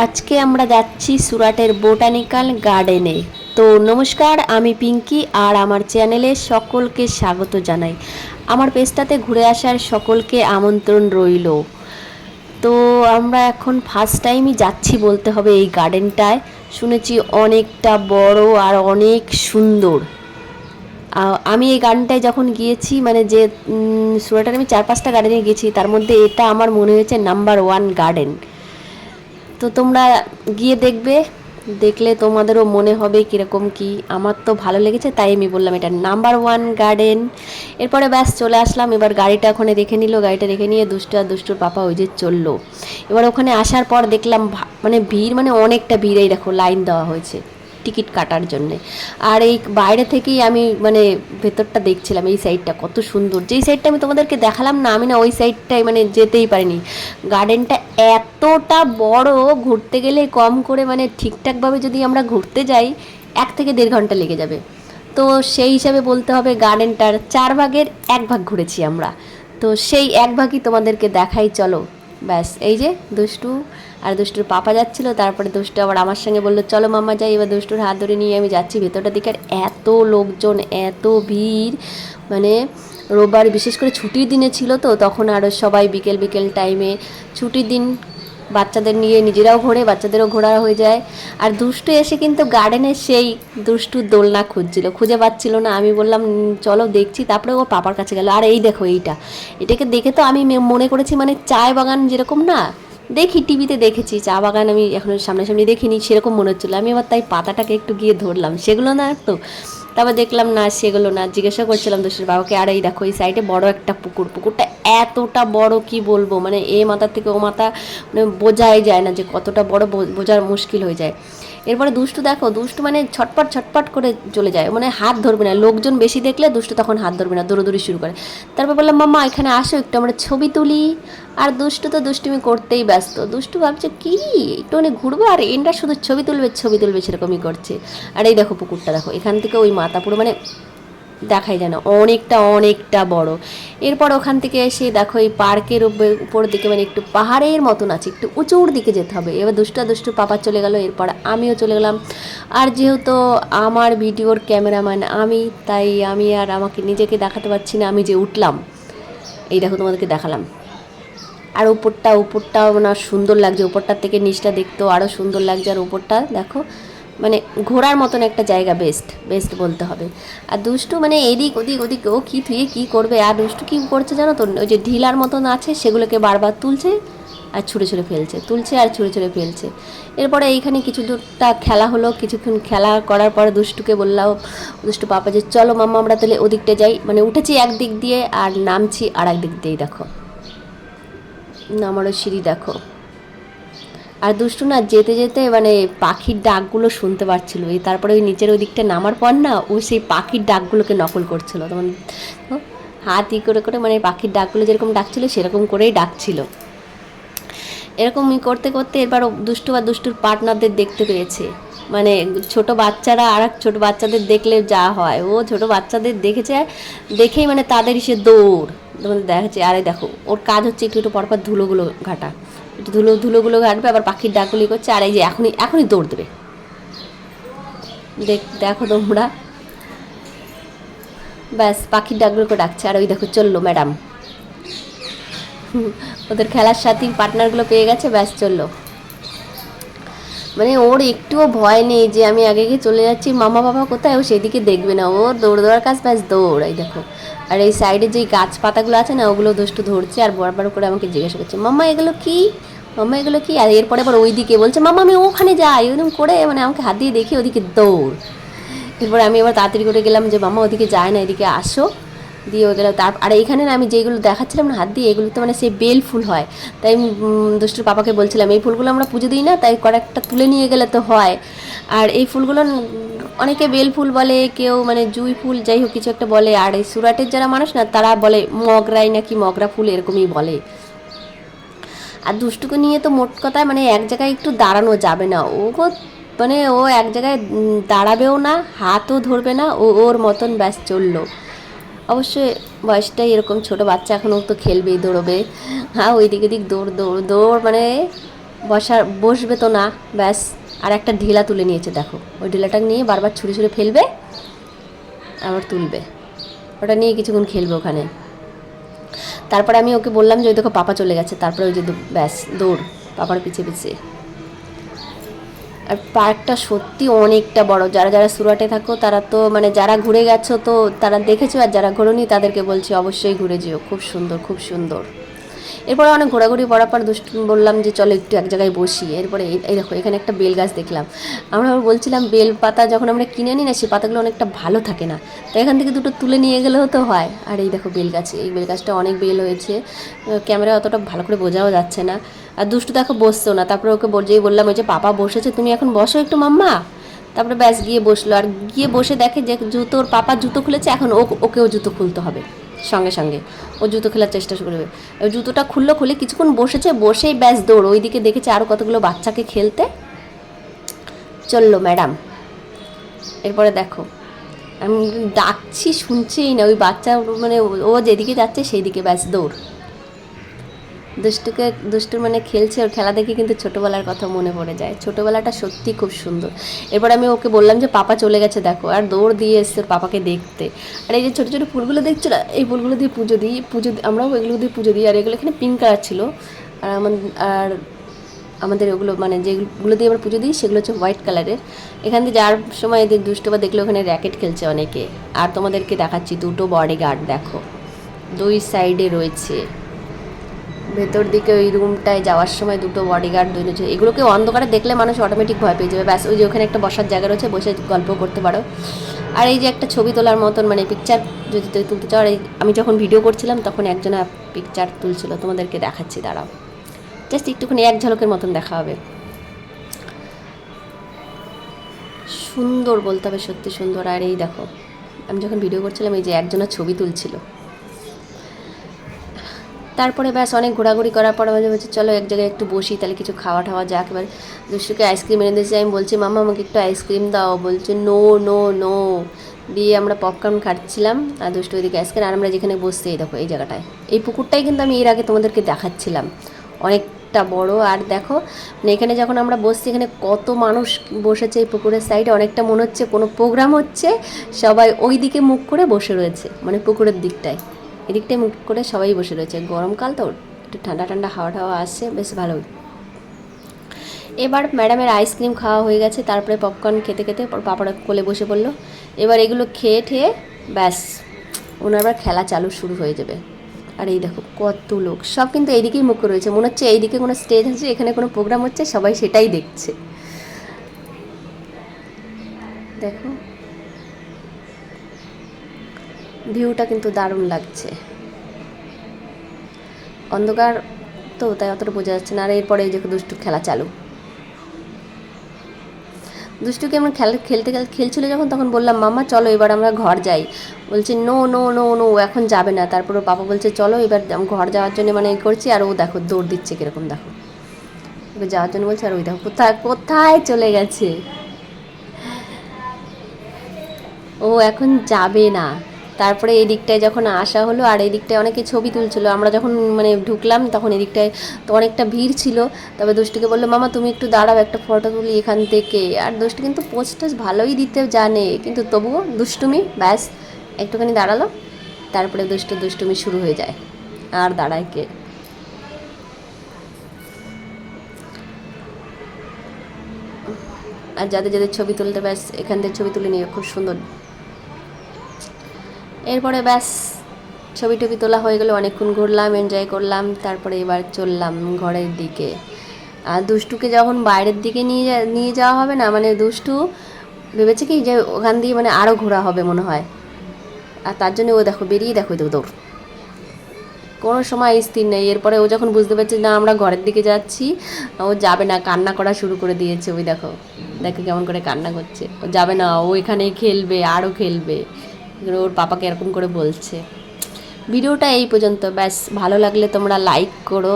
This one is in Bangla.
আজকে আমরা যাচ্ছি সুরাটের বোটানিক্যাল গার্ডেনে। তো নমস্কার, আমি পিঙ্কি আর আমার চ্যানেলে সকলকে স্বাগত জানাই। আমার পেজটাতে ঘুরে আসার সকলকে আমন্ত্রণ রইল। তো আমরা এখন ফার্স্ট টাইমই যাচ্ছি বলতে হবে এই গার্ডেনটায়। শুনেছি অনেকটা বড় আর অনেক সুন্দর। আমি এই গার্ডেনটায় যখন গিয়েছি মানে যে সুরাটের আমি 4-5টা গার্ডেনে গেছি, তার মধ্যে এটা আমার মনে হয়েছে নাম্বার 1 গার্ডেন। তো তোমরা গিয়ে দেখবে, দেখলে তোমাদেরও মনে হবে কীরকম কি। আমার তো ভালো লেগেছে, তাই আমি বললাম এটা নাম্বার 1 গার্ডেন। এরপরে ব্যাস চলে আসলাম। এবার গাড়িটা ওখানে রেখে নিল, গাড়িটা রেখে নিয়ে দুষ্টু আর দুষ্টুর পাপা ওই যে চললো। এবার ওখানে আসার পর দেখলাম মানে ভিড়, মানে অনেকটা ভিড়। এই দেখো লাইন দেওয়া হয়েছে টিকিট কাটার জন্যে। আর এই বাইরে থেকেই আমি মানে ভেতরটা দেখছিলাম, এই সাইডটা কত সুন্দর। যেই সাইডটা আমি তোমাদেরকে দেখালাম না, আমি না ওই সাইডটাই মানে যেতেই পারিনি। গার্ডেনটা এতটা বড়, ঘুরতে গেলে কম করে মানে ঠিকঠাকভাবে যদি আমরা ঘুরতে যাই 1 থেকে 1.5 ঘন্টা লেগে যাবে। তো সেই হিসাবে বলতে হবে গার্ডেনটার 4 ভাগের 1 ভাগ ঘুরেছি আমরা। তো সেই 1 ভাগই তোমাদেরকে দেখাই, চলো। ব্যাস এই যে দুষ্টু আর দুষ্টুর পাপা যাচ্ছিলো, তারপরে দুষ্টু আবার আমার সঙ্গে বললো চলো মাম্মা যাই। এবার দুষ্টুর হাত ধরে নিয়ে আমি যাচ্ছি ভেতরটার দিকে। আর এত লোকজন, এত ভিড়, মানে রোববার বিশেষ করে ছুটির দিনে ছিল, তো তখন আরও সবাই বিকেল বিকেল টাইমে ছুটির দিন বাচ্চাদের নিয়ে নিজেরাও ঘোরে, বাচ্চাদেরও ঘোরা হয়ে যায়। আর দুষ্টু এসে কিন্তু গার্ডেনে সেই দুষ্টুর দোলনা খুঁজে পাচ্ছিল না। আমি বললাম চলো দেখছি, তারপরে ও পাপার কাছে গেল। আর এই দেখো এটাকে দেখে তো আমি মনে করেছি মানে চায় বাগান যেরকম না দেখি, টিভিতে দেখেছি, চা বাগান আমি এখনো সামনাসামনি দেখিনি, সেরকম মনে হচ্ছিলো। আমি আবার তাই পাতাটাকে একটু গিয়ে ধরলাম, সেগুলো না তো। তারপর দেখলাম না সেগুলো না, জিজ্ঞাসা করছিলাম দুষ্টুর বাবাকে। আর এই দেখো এই সাইডে বড় একটা পুকুরটা এতটা বড় কি বলবো, মানে এ মাথা থেকে ও মাথা মানে বোঝাই যায় না যে কতটা বড়, বোঝার মুশকিল হয়ে যায়। এরপরে দুষ্টু দেখো, দুষ্টু মানে ছটপট ছটপট করে চলে যায়, মানে হাত ধরবে না। লোকজন বেশি দেখলে দুষ্টু তখন হাত ধরবে না, দৌড়োদৌড়ি শুরু করে। তারপর বললাম মাম্মা এখানে আসো একটু আমরা ছবি তুলি। আর দুষ্টু তো দুষ্টুমি করতেই ব্যস্ত। দুষ্টু ভাবছে কি একটুখানি ঘুরবো, আর এনটা শুধু ছবি তুলবে সেরকমই করছে। আর এই দেখো পুকুরটা দেখো, এখান থেকে ওই মাথা পুরো মানে দেখাই যায় না, অনেকটা বড়। এরপর ওখান থেকে এসে দেখো এই পার্কের উপর দিকে মানে একটু পাহাড়ের মতন আছে, একটু উঁচুর দিকে যেতে হবে। এবার দুষ্টু পাপা চলে গেল, এরপর আমিও চলে গেলাম। আর যেহেতু আমার ভিডিওর ক্যামেরাম্যান আমি, তাই আমি আর আমাকে নিজেকে দেখাতে পারছি না, আমি যে উঠলাম এই দেখো তোমাদেরকে দেখালাম। আর উপরটাও না সুন্দর লাগছে, উপরটার থেকে নিচটা দেখতেও আরও সুন্দর লাগছে। আর উপরটা দেখো মানে ঘোরার মতন একটা জায়গা, বেস্ট বলতে হবে। আর দুষ্টু মানে এদিক ওদিক ও কী থুয়ে কী করবে। আর দুষ্টু কী করছে জানো তো, ওই যে ঢিলার মতন আছে সেগুলোকে বারবার তুলছে আর ছুঁড়ে ফেলছে, ছুঁড়ে ফেলছে। এরপরে এইখানে কিছু দূরটা খেলা হলো, কিছুক্ষণ খেলা করার পরে দুষ্টুকে বললাম, দুষ্টু পাপা যে চলো মাম্মা আমরা তাহলে ওদিকটা যাই। মানে উঠেছি একদিক দিয়ে আর নামছি আর এক দিক দিয়েই, দেখো নামারও সিঁড়ি দেখো। আর দুষ্টু না যেতে যেতে মানে পাখির ডাকগুলো শুনতে পাচ্ছিল। এই তারপরে ওই নিচের ওই দিকটা নামার পর না ও সেই পাখির ডাকগুলোকে নকল করছিল, তখন হাত করে মানে পাখির ডাকগুলো যেরকম ডাকছিল সেরকম করেই ডাকছিল। এরকমই করতে করতে এবার দুষ্টু বা দুষ্টুর পার্টনারদের দেখতে পেয়েছে। মানে ছোট বাচ্চারা আর এক ছোটো বাচ্চাদের দেখলে যা হয়, ও ছোট বাচ্চাদের দেখেছে, দেখেই মানে তাদের সে দৌড় দেখাচ্ছে। আরে দেখো ওর কাজ হচ্ছে একটু পরপর ধুলোগুলো ঘাটা, একটু ধুলোগুলো ঘাটবে, আবার পাখির ডাকগুলি করছে। আর এই যে এখনই দৌড় দেবে, দেখো তোমরা, ব্যাস পাখির ডাকগুলোকে ডাকছে। আর ওই দেখো চললো ম্যাডাম, ওদের খেলার সাথী পার্টনারগুলো পেয়ে গেছে, ব্যাস চললো। মানে ওর একটুও ভয় নেই যে আমি আগে গিয়ে চলে যাচ্ছি, মামা বাবা কোথায়, ও সেদিকে দেখবে না, ওর দৌড় দেওয়ার কাজ, ব্যাস দৌড়। এই দেখো আর এই সাইডে যেই গাছপাতাগুলো আছে না ওগুলো দুষ্টু ধরছে আর বারবার করে আমাকে জিজ্ঞাসা করছে মাম্মা এগুলো কি, মাম্মা এগুলো কি। আর এরপরে আবার ওই দিকে বলছে মাম্মা আমি ওখানে যাই, ওরকম করে মানে আমাকে হাত দিয়ে দেখি ওদিকে দৌড়। এরপরে আমি আবার তাড়াতাড়ি করে গেলাম যে মাম্মা ওদিকে যায় না, এদিকে আসো, দিয়ে ওই গেলাম। আর এইখানে না আমি যেগুলো দেখাচ্ছিলাম না হাত দিয়ে, এগুলোতে মানে সেই বেল ফুল হয়। তাই আমি দুষ্টুর পাপাকে বলছিলাম এই ফুলগুলো আমরা পুজো দিই না, তাই কয়েকটা তুলে নিয়ে গেলে তো হয়। আর এই ফুলগুলো অনেকে বেল ফুল বলে, কেউ মানে জুঁই ফুল, যাই হোক কিছু একটা বলে। আর এই সুরাটের যারা মানুষ না তারা বলে মগরাই নাকি মগরা ফুল এরকমই বলে। আর দুষ্টুকে নিয়ে তো মোট কথায় মানে এক জায়গায় একটু দাঁড়ানো যাবে না, ও মানে ও এক জায়গায় দাঁড়াবেও না, হাতও ধরবে না, ওর মতন ব্যাস চললো। অবশ্যই বয়সটাই এরকম, ছোট বাচ্চা এখনও তো খেলবেই, দৌড়বে, হ্যাঁ ওই দিক দৌড় মানে বসবে তো না, ব্যাস আর একটা ঢিলা তুলে নিয়েছে দেখো, ওই ঢিলাটা নিয়ে বারবার ছুঁড়ে ছুঁড়ে ফেলবে, আবার তুলবে, ওটা নিয়ে কিছুক্ষণ খেলবে ওখানে। তারপরে আমি ওকে বললাম যে ওই দেখো পাপা চলে গেছে, তারপরে ওই যে ব্যাস দৌড় পাপার পিছিয়ে পিছিয়ে। আর পার্কটা সত্যি অনেকটা বড়, যারা যারা সুরাটে থাকো তারা তো মানে যারা ঘুরে গেছো তো তারা দেখেছো, আর যারা ঘোরোনি তাদেরকে বলছি অবশ্যই ঘুরে যেও, খুব সুন্দর খুব সুন্দর। এরপরে অনেক ঘোরাঘুরি পড়ার পর বললাম যে চলো একটু এক জায়গায় বসি। এরপরে এই দেখো এখানে একটা বেল গাছ দেখলাম, আমরা বলছিলাম বেল পাতা যখন আমরা কিনে নিই না সেই পাতাগুলো অনেকটা ভালো থাকে না, তো এখান থেকে দুটো তুলে নিয়ে গেলেও তো হয়। আর এই দেখো বেল গাছ, এই বেল গাছটা অনেক বেল হয়েছে, ক্যামেরা অতটা ভালো করে বোঝাও যাচ্ছে না। আর দুষ্টু দেখো বসছেও না, তারপরে ওকে যেই বললাম ওই যে পাপা বসেছে তুমি এখন বসো একটু মাম্মা, তারপরে ব্যাস গিয়ে বসলো। আর গিয়ে বসে দেখে যে জুতোর পাপা জুতো খুলেছে, এখন ওকেও জুতো খুলতে হবে সঙ্গে সঙ্গে, ও জুতো খেলার চেষ্টা করবে। ওই জুতোটা খুলে কিছুক্ষণ বসেছে, বসেই ব্যাস দৌড়, ওইদিকে দেখেছে আরও কতগুলো বাচ্চাকে খেলতে, চললো ম্যাডাম। এরপরে দেখো আমি ডাকছি শুনছেই না, ওই বাচ্চা মানে ও যেদিকে যাচ্ছে সেই দিকে ব্যাস দৌড়। দুষ্টুর মানে খেলছে, ওর খেলা দেখে কিন্তু ছোটোবেলার কথা মনে পড়ে যায়, ছোটোবেলাটা সত্যি খুব সুন্দর। এরপর আমি ওকে বললাম যে পাপা চলে গেছে দেখো, আর দৌড় দিয়ে এসছে ওর পাপাকে দেখতে। আর এই যে ছোটো ছোটো ফুলগুলো দেখছো না, এই ফুলগুলো দিয়ে পুজো দিই, আমরাও এগুলো দিয়ে পুজো দিই। আর এগুলো এখানে পিঙ্ক কালার ছিল, আর আমাদের ওগুলো মানে যেগুলো দিয়ে আমরা পুজো দিই সেগুলো হচ্ছে হোয়াইট কালারের। এখান দিয়ে যাওয়ার সময় এদের দুষ্টুবা দেখলে ওখানে র্যাকেট খেলছে অনেকে। আর তোমাদেরকে দেখাচ্ছি দুটো বডিগার্ড দেখো, দুই সাইডে রয়েছে। ভেতর দিকে ওই রুমটায় যাওয়ার সময় দুটো বডিগার্ড রয়েছে, এগুলোকে অন্ধকারে দেখলে মানুষ অটোমেটিক ভয় পেয়ে যাবে। ব্যাস ওই যে ওখানে একটা বসার জায়গা রয়েছে, বসে গল্প করতে পারো। আর এই যে একটা ছবি তোলার মতন মানে পিকচার যদি তুলতে চাও, আর আমি যখন ভিডিও করছিলাম তখন একজনা পিকচার তুলছিল, তোমাদেরকে দেখাচ্ছি দাঁড়াও, জাস্ট একটুখানি এক ঝলকের মতন দেখা হবে। সুন্দর বলতে হবে, সত্যি সুন্দর। আর এই দেখো আমি যখন ভিডিও করছিলাম এই যে একজনা ছবি তুলছিল। তারপরে ব্যাস অনেক ঘোরাঘুরি করার পর আমাদের বলছে চলো এক জায়গায় একটু বসি, তাহলে কিছু খাওয়া টাওয়া যাক। এবার দুষ্টুকে আইসক্রিম এনে দিয়েছি, আমি বলছি মামা আমাকে একটু আইসক্রিম দাও, বলছে নো নো নো। দিয়ে আমরা পপকর্ন খাচ্ছিলাম, আর দুষ্টু ওইদিকে আইসক্রিম। আর আমরা যেখানে বসছি এই দেখো এই জায়গাটায়, এই পুকুরটাই কিন্তু আমি এর আগে তোমাদেরকে দেখাচ্ছিলাম, অনেকটা বড়। আর দেখো মানে এখানে যখন আমরা বসছি এখানে কত মানুষ বসেছে এই পুকুরের সাইডে, অনেকটা মনে হচ্ছে কোনো প্রোগ্রাম হচ্ছে, সবাই ওই দিকে মুখ করে বসে রয়েছে, মানে পুকুরের দিকটায়, এদিকটায় মুখ করে সবাই বসে রয়েছে। গরমকাল তো একটু ঠান্ডা ঠান্ডা হাওয়া টাওয়া আসছে, বেশ ভালো। এবার ম্যাডামের আইসক্রিম খাওয়া হয়ে গেছে, তারপরে পপকর্ন খেতে খেতে পাপড়া কোলে বসে পড়লো। এবার এগুলো খেয়ে ঠেয়ে ব্যাস ওনার আবার খেলা চালু শুরু হয়ে যাবে। আর এই দেখো কত লোক, সব কিন্তু এইদিকেই মুখ করে রয়েছে, মনে হচ্ছে এইদিকে কোনো স্টেজ আছে, এখানে কোনো প্রোগ্রাম হচ্ছে, সবাই সেটাই দেখছে। দেখো ভিউটা কিন্তু দারুণ লাগছে, অন্ধকার তো তাই অতটা বোঝা যাচ্ছে না। আর এরপরে এই যে দুষ্টু খেলা চালু, দুষ্টুকে আমরা খেলছিল যখন, তখন বললাম মাম্মা চলো এবার আমরা ঘর যাই, বলছে নো নো নো নো এখন যাবে না। তারপর পাপা বলছে চলো এবার ঘর যাওয়ার জন্য মানে করছি, আর ও দেখো দৌড় দিচ্ছে কীরকম, দেখো এবার যাওয়ার জন্য বলছে, আর ওই দেখো কোথায় কোথায় চলে গেছে, ও এখন যাবে না। তারপরে এই দিকটায় যখন আসা হলো, আর এই দিকটায় অনেকে ছবি তুলছিল, আমরা যখন মানে ঢুকলাম তখন এদিকটায় তো অনেকটা ভিড় ছিল। তবে দুষ্টুকে বললো মামা তুমি একটু দাঁড়াও একটা ফটো তুলি এখান থেকে। আর দুষ্টু কিন্তু পোস্ট ভালোই দিতে জানে, কিন্তু তবুও দুষ্টুমি ব্যাস একটুখানি দাঁড়ালো, তারপরে দুষ্টুমি শুরু হয়ে যায়, আর দাঁড়ায় কে। আর যাদের যাদের ছবি তুলতে ব্যাস এখান থেকে ছবি তুলে নিয়ে খুব সুন্দর। এরপরে ব্যাস ছবি টবি তোলা হয়ে গেলো, অনেকক্ষণ ঘুরলাম এনজয় করলাম, তারপরে এবার চললাম ঘরের দিকে। আর দুষ্টুকে যখন বাইরের দিকে নিয়ে যাওয়া হবে না, মানে দুষ্টু ভেবেছে কি যে ওখান দিয়ে মানে আরও ঘোরা হবে মনে হয়, আর তার জন্য ও দেখো বেরিয়ে দেখো দৌড়, কোনো সময় স্থির নেই। এরপরে ও যখন বুঝতে পারছে না আমরা ঘরের দিকে যাচ্ছি, ও যাবে না, কান্না করা শুরু করে দিয়েছে। ওই দেখো দেখো কেমন করে কান্না করছে, ও যাবে না, ও এখানেই খেলবে আরও খেলবে, ওর পাপাকে এরকম করে বলছে। ভিডিওটা এই পর্যন্ত, ব্যাস ভালো লাগলে তোমরা লাইক করো।